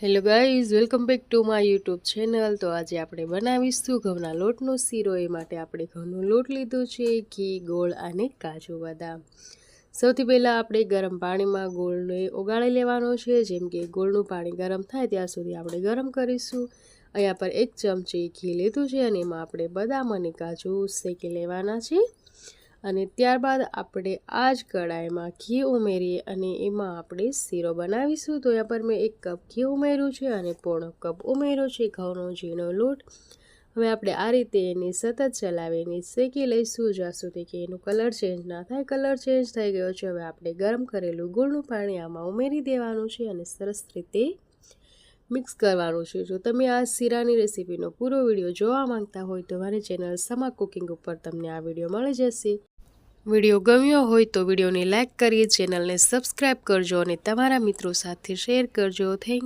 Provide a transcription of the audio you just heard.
Hello guys, welcome back to my YouTube channel. તો આજે આપણે બનાવીશું ઘઉંના લોટનો શીરો। એ માટે આપણે ઘઉંનો લોટ લીધો છે, ઘી, ગોળ અને કાજુ બદામ। સૌથી પહેલાં આપણે ગરમ પાણીમાં ગોળને ઓગાળી લેવાનો છે। જેમ કે ગોળનું પાણી ગરમ થાય ત્યાં સુધી આપણે ગરમ કરીશું। અહીંયા પર 1 ચમચી ઘી લીધું છે અને એમાં આપણે બદામ અને કાજુ શેકી લેવાના છે। અને ત્યારબાદ આપણે આ જ કડાઈમાં ઘી ઉમેરીએ અને એમાં આપણે શીરો બનાવીશું। તો અહીંયા પર મેં 1 કપ ઘી ઉમેર્યું છે અને પોણો કપ ઉમેર્યો છે ઘઉંનો ઝીણો લોટ। હવે આપણે આ રીતે એને સતત ચલાવીને શેકી લઈશું જ્યાં સુધી કે એનો કલર ચેન્જ ના થાય। કલર ચેન્જ થઈ ગયો છે। હવે આપણે ગરમ કરેલું ગોળનું પાણી આમાં ઉમેરી દેવાનું છે અને સરસ રીતે મિક્સ કરવાનું છે। જો તમે આ શીરાની રેસીપીનો પૂરો વિડીયો જોવા માંગતા હોય તો મારી ચેનલ સમા કુકિંગ ઉપર તમને આ વિડીયો મળી જશે। વિડીયો ગમ્યો હોય તો વિડીયોને લાઇક કરી ચેનલને સબસ્ક્રાઈબ કરજો અને તમારા મિત્રો સાથે શેર કરજો। Thank you.